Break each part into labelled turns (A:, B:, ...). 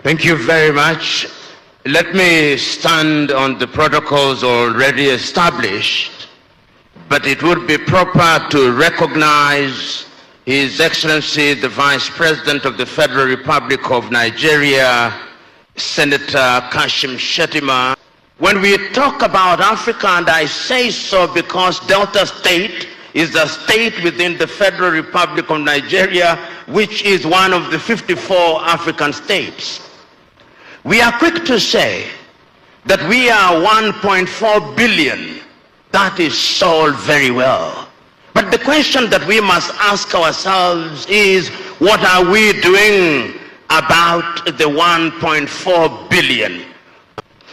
A: Thank you very much. Let me stand on the protocols already established, but it would be proper to recognize His Excellency, the Vice President of the Federal Republic of Nigeria, Senator Kashim Shettima. When we talk about Africa, and I say so because Delta State is a state within the Federal Republic of Nigeria, which is one of the 54 African states. We are quick to say that we are 1.4 billion. That is all very well. But the question that we must ask ourselves is, what are we doing about the 1.4 billion?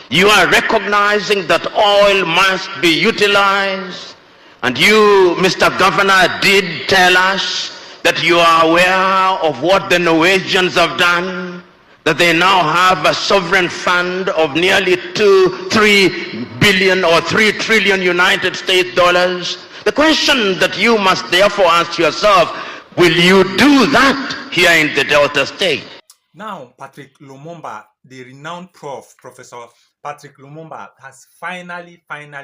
A: You are recognizing that oil must be utilized, and you, Mr. Governor, did tell us that you are aware of what the Norwegians have done, that they now have a sovereign fund of nearly 3 billion or 3 trillion United States dollars. The question that you must therefore ask yourself, will you do that here in the Delta State?
B: Now, Patrick Lumumba, the renowned Professor Patrick Lumumba, has finally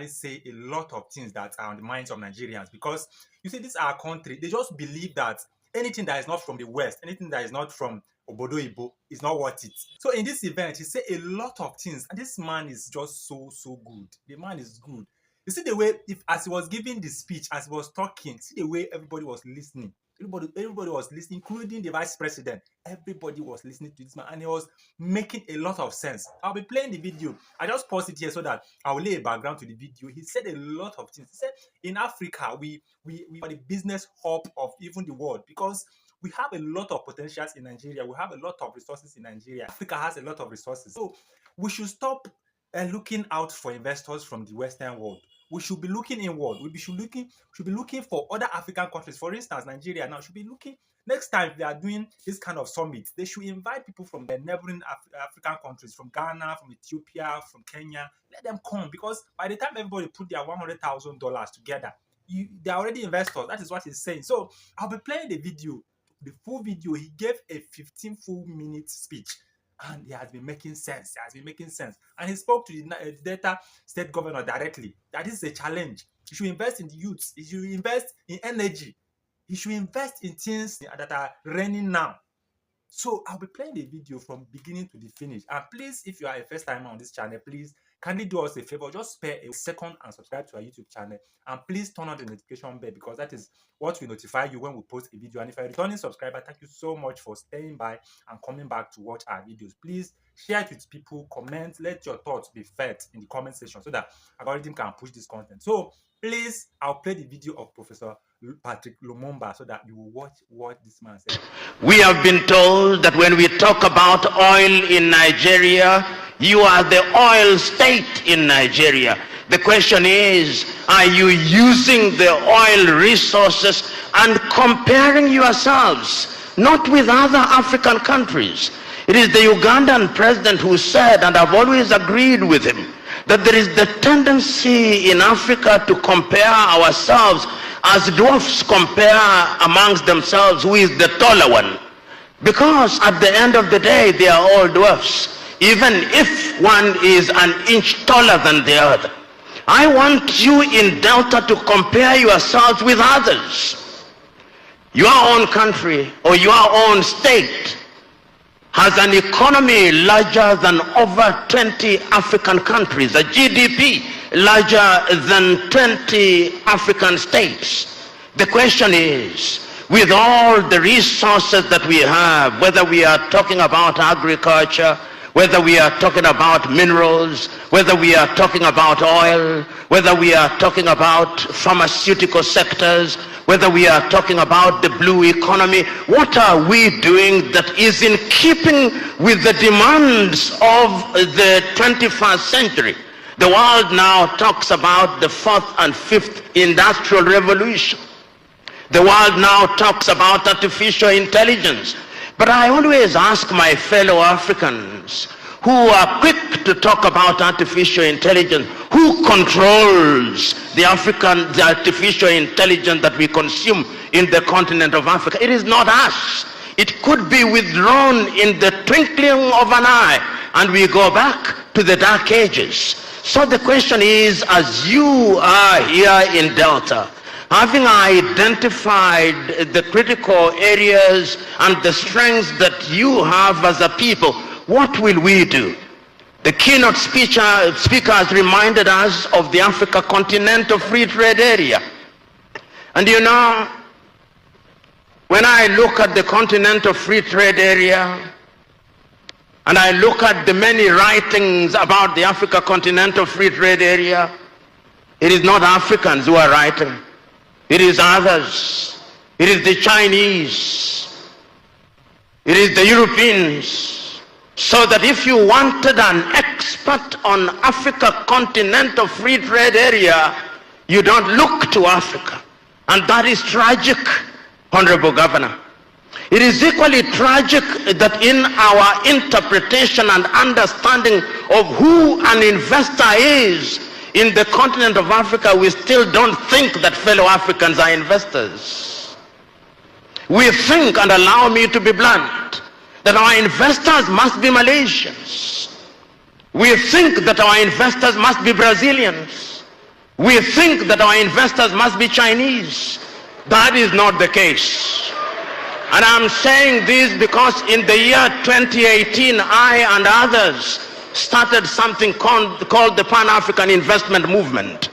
B: said a lot of things that are on the minds of Nigerians. Because, you see, this is our country. They just believe that anything that is not from the West, anything that is not from Obodo Ibo is not worth it. So in this event, he said a lot of things. And this man is just so good. The man is good. You see the way, as he was giving the speech, as he was talking, see the way everybody was listening. Everybody was listening, including the vice president. Everybody was listening to this man, and he was making a lot of sense. I'll be playing the video. I just paused it here so that I'll lay a background to the video. He said a lot of things. He said in Africa, we are the business hub of even the world, because we have a lot of potentials in Nigeria. We have a lot of resources in Nigeria. Africa has a lot of resources. So we should stop looking out for investors from the Western world. We should be looking inward. We should be looking for other African countries. For instance, Nigeria now should be looking, next time they are doing this kind of summit, they should invite people from the neighboring African countries, from Ghana, from Ethiopia, from Kenya. Let them come, because by the time everybody put their $100,000 together, they are already investors. That is what he's saying. So I'll be playing the video, the full video. He gave a 15 full minute speech. And he has been making sense. And he spoke to the Delta State governor directly that this is a challenge. You should invest in the youths. You should invest in energy. You should invest in things that are raining now. So I'll be playing the video from beginning to the finish. And please, if you are a first timer on this channel, please kindly do us a favor. Just spare a second and subscribe to our YouTube channel. And please turn on the notification bell, because that is what will notify you when we post a video. And if you're a returning subscriber, thank you so much for staying by and coming back to watch our videos. Please share it with people, comment, let your thoughts be fed in the comment section so that algorithm can push this content. So please, I'll play the video of Professor Patrick Lumumba so that you will watch what this man said.
A: We have been told that when we talk about oil in Nigeria, you are the oil state in Nigeria. The question is, are you using the oil resources and comparing yourselves not with other African countries? It is the Ugandan president who said, and I've always agreed with him, that there is the tendency in Africa to compare ourselves as dwarfs compare amongst themselves who is the taller one. Because at the end of the day, they are all dwarfs, even if one is an inch taller than the other. I want you in Delta to compare yourselves with others. Your own country or your own state has an economy larger than over 20 African countries, a GDP larger than 20 African states. The question is, with all the resources that we have, whether we are talking about agriculture, whether we are talking about minerals, whether we are talking about oil, whether we are talking about pharmaceutical sectors, whether we are talking about the blue economy, what are we doing that is in keeping with the demands of the 21st century? The world now talks about the 4th and 5th industrial revolution. The world now talks about artificial intelligence. But I always ask my fellow Africans who are quick to talk about artificial intelligence, who controls the artificial intelligence that we consume in the continent of Africa? It is not us. it could be withdrawn in the twinkling of an eye, and we go back to the dark ages. So the question is, as you are here in Delta, having identified the critical areas and the strengths that you have as a people, what will we do? The keynote speakers reminded us of the Africa Continental Free Trade Area. And you know, when I look at the Continental Free Trade Area, and I look at the many writings about the Africa Continental Free Trade Area, it is not Africans who are writing. It is others. It is the Chinese. It is the Europeans. So that if you wanted an expert on Africa Continental Free Trade Area, you don't look to Africa. And that is tragic, Honorable Governor. It is equally tragic that in our interpretation and understanding of who an investor is in the continent of Africa, we still don't think that fellow Africans are investors. We think, and allow me to be blunt, that our investors must be Malaysians. We think that our investors must be Brazilians. We think that our investors must be Chinese. That is not the case. And I'm saying this because in the year 2018, I and others started something called the Pan-African Investment Movement.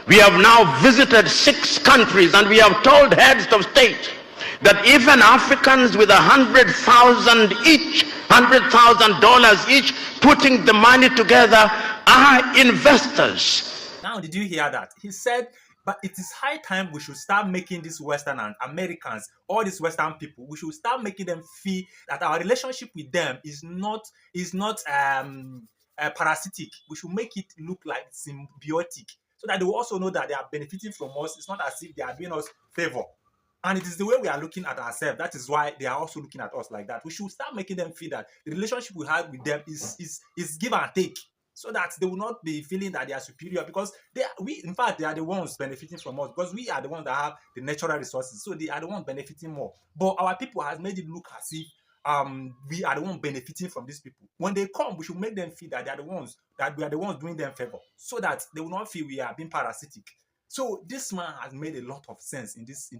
A: We have now visited 6 countries, and we have told heads of state that even Africans with $100,000 each, $100,000 each, putting the money together, are investors.
B: Now, did you hear that? He said, but it is high time we should start making these Western and Americans, all these Western people, we should start making them feel that our relationship with them is not parasitic. We should make it look like symbiotic, so that they will also know that they are benefiting from us. It's not as if they are doing us favor. And it is the way we are looking at ourselves. That is why they are also looking at us like that. We should start making them feel that the relationship we have with them is give and take, so that they will not be feeling that they are superior, because in fact, they are the ones benefiting from us, because we are the ones that have the natural resources. So they are the ones benefiting more. But our people has made it look as if we are the ones benefiting from these people. When they come, we should make them feel that they are the ones, that we are the ones doing them favor, so that they will not feel we are being parasitic. So this man has made a lot of sense in this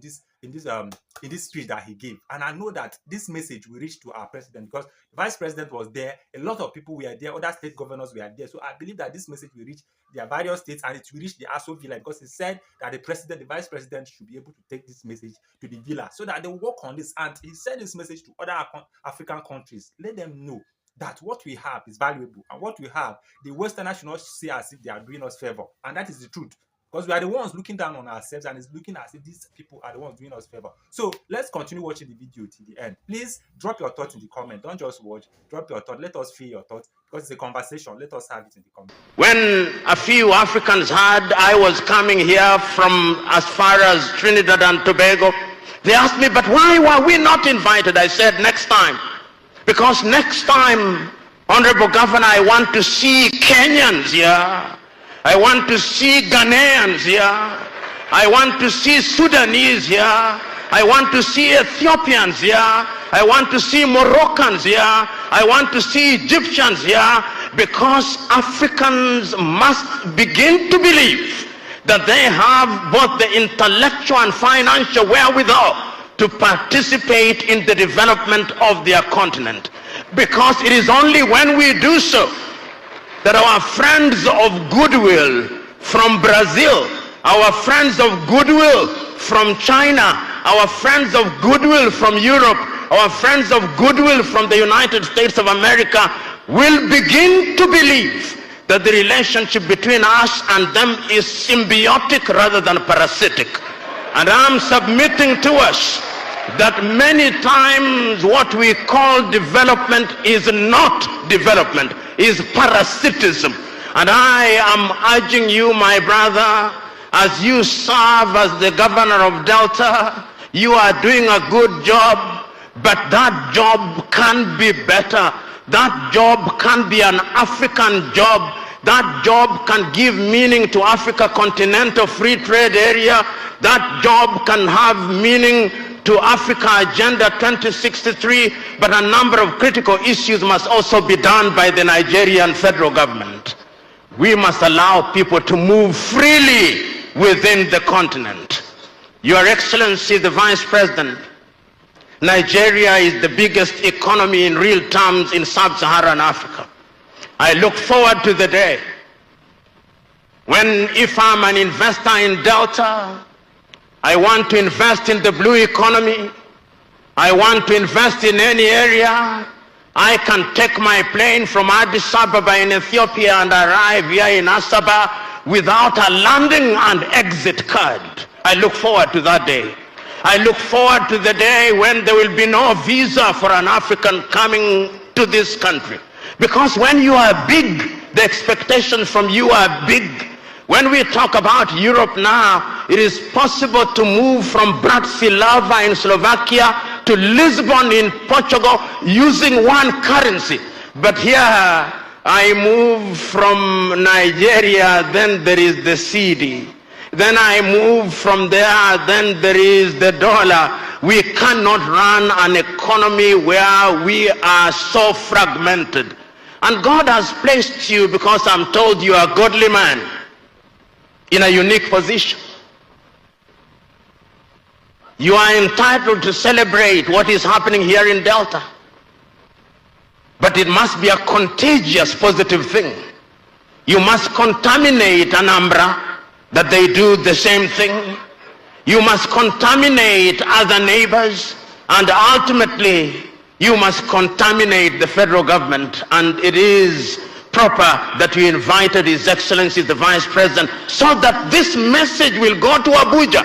B: speech that he gave, and I know that this message will reach to our president, because the vice president was there, a lot of people were there, other state governors were there. So I believe that this message will reach their various states, and it will reach the Aso Villa, because he said that the vice president should be able to take this message to the villa, so that they will work on this. And he sent this message to other African countries. Let them know that what we have is valuable, and what we have, the Westerners should not see as if they are doing us favor, and that is the truth. Because we are the ones looking down on ourselves, and it's looking as if these people are the ones doing us favor. So let's continue watching the video till the end. Please drop your thoughts in the comment. Don't just watch. Drop your thought. Let us feel your thoughts, because it's a conversation. Let us have it in the comment.
A: When a few Africans heard I was coming here from as far as Trinidad and Tobago, they asked me, but why were we not invited? I said, next time. Because next time, Honorable Governor, I want to see Kenyans here. I want to see Ghanaians here. I want to see Sudanese here. I want to see Ethiopians here. I want to see Moroccans here. I want to see Egyptians here, because Africans must begin to believe that they have both the intellectual and financial wherewithal to participate in the development of their continent. Because it is only when we do so that our friends of goodwill from Brazil, our friends of goodwill from China, our friends of goodwill from Europe, our friends of goodwill from the United States of America will begin to believe that the relationship between us and them is symbiotic rather than parasitic. And I'm submitting to us that many times what we call development is not development, is parasitism. And I am urging you, my brother, as you serve as the governor of Delta, you are doing a good job, but that job can be better. That job can be an African job. That job can give meaning to Africa Continental Free Trade Area. That job can have meaning to Africa Agenda 2063, but a number of critical issues must also be done by the Nigerian federal government. We must allow people to move freely within the continent. Your Excellency, the Vice President, Nigeria is the biggest economy in real terms in sub-Saharan Africa. I look forward to the day when, if I'm an investor in Delta, I want to invest in the blue economy, I want to invest in any area, I can take my plane from Addis Ababa in Ethiopia and arrive here in Asaba without a landing and exit card. I look forward to that day. I look forward to the day when there will be no visa for an African coming to this country. Because when you are big, the expectations from you are big. When we talk about Europe now, it is possible to move from Bratislava in Slovakia to Lisbon in Portugal using one currency. But here I move from Nigeria, then there is the CD. Then I move from there, then there is the dollar. We cannot run an economy where we are so fragmented. And God has placed you, because I'm told you are a godly man, in a unique position. You are entitled to celebrate what is happening here in Delta. But it must be a contagious positive thing. You must contaminate Anambra, that they do the same thing. You must contaminate other neighbors, and ultimately you must contaminate the federal government. And it is proper that you invited His Excellency the Vice President, so that this message will go to Abuja,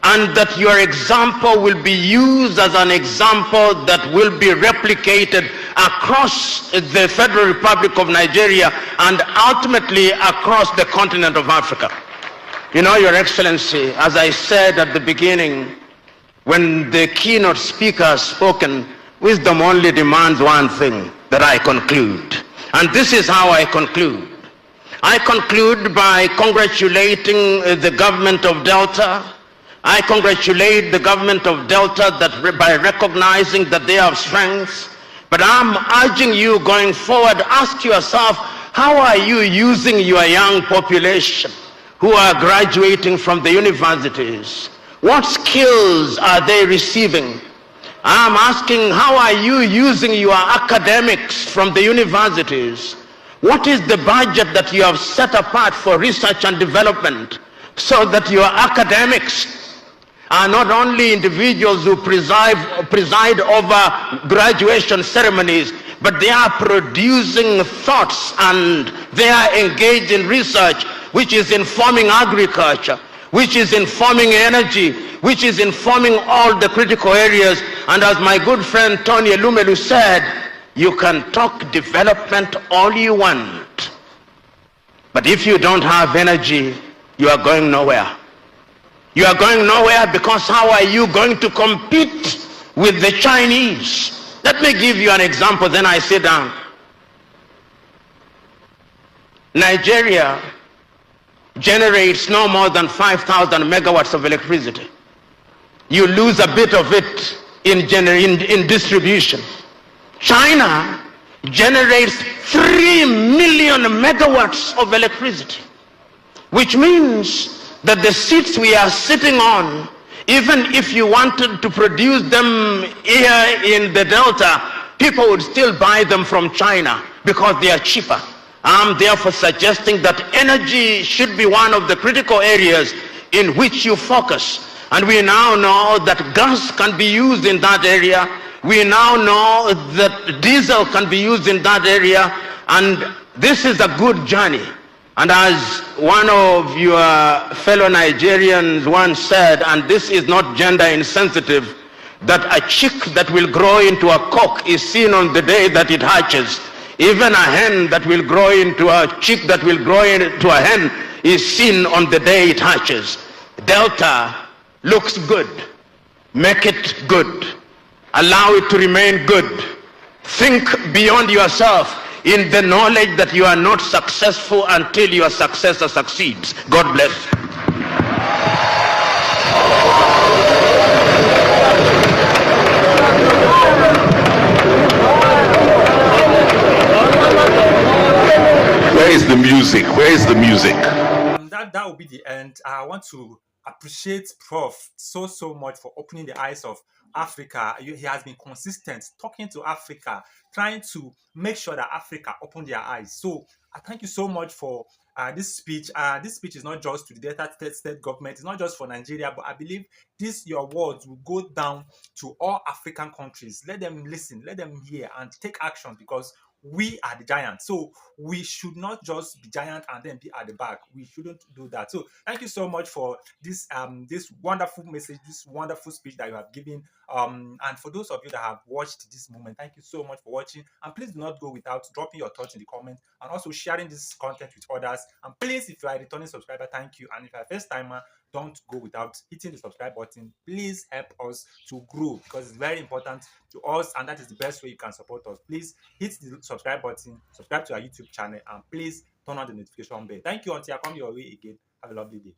A: and that your example will be used as an example that will be replicated across the Federal Republic of Nigeria and ultimately across the continent of Africa. You know, Your Excellency, as I said at the beginning, when the keynote speaker spoken, wisdom only demands one thing, that I conclude. And this is how I conclude. I conclude by congratulating the government of Delta. I congratulate the government of Delta by recognizing that they have strengths. But I'm urging you going forward, ask yourself, how are you using your young population who are graduating from the universities? What skills are they receiving? I'm asking, how are you using your academics from the universities? What is the budget that you have set apart for research and development, so that your academics are not only individuals who preside over graduation ceremonies, but they are producing thoughts and they are engaged in research which is informing agriculture, which is informing energy, which is informing all the critical areas. And as my good friend Tony Elumelu said, you can talk development all you want, but if you don't have energy, you are going nowhere. You are going nowhere, because how are you going to compete with the Chinese? Let me give you an example, then I sit down. Nigeria generates no more than 5,000 megawatts of electricity. You lose a bit of it in distribution. China generates 3 million megawatts of electricity, which means that the seats we are sitting on, even if you wanted to produce them here in the Delta, people would still buy them from China because they are cheaper. I'm therefore suggesting that energy should be one of the critical areas in which you focus. And we now know that gas can be used in that area. We now know that diesel can be used in that area. And this is a good journey. And as one of your fellow Nigerians once said, and this is not gender insensitive, that a chick that will grow into a cock is seen on the day that it hatches. Even a hen that will grow into a chick that will grow into a hen is seen on the day it hatches. Delta looks good. Make it good. Allow it to remain good. Think beyond yourself, in the knowledge that you are not successful until your successor succeeds. God bless. Where is the music? Where is the music?
B: That will be the end. I want to appreciate Prof so much for opening the eyes of Africa. He has been consistent talking to Africa, trying to make sure that Africa open their eyes. So I thank you so much for this speech. This speech is not just to the Delta State government. It's not just for Nigeria, but I believe your words will go down to all African countries. Let them listen, let them hear, and take action, because we are the giants. So we should not just be giant and then be at the back. We shouldn't do that. So thank you so much for this wonderful message, this wonderful speech that you have given. And for those of you that have watched this moment, thank you so much for watching. And please do not go without dropping your thoughts in the comments and also sharing this content with others. And please, if you are a returning subscriber, thank you. And if you are a first timer, don't go without hitting the subscribe button. Please help us to grow, because it's very important to us, and that is the best way you can support us. Please hit the subscribe button, subscribe to our YouTube channel, and please turn on the notification bell. Thank you. Until I come your way again, have a lovely day.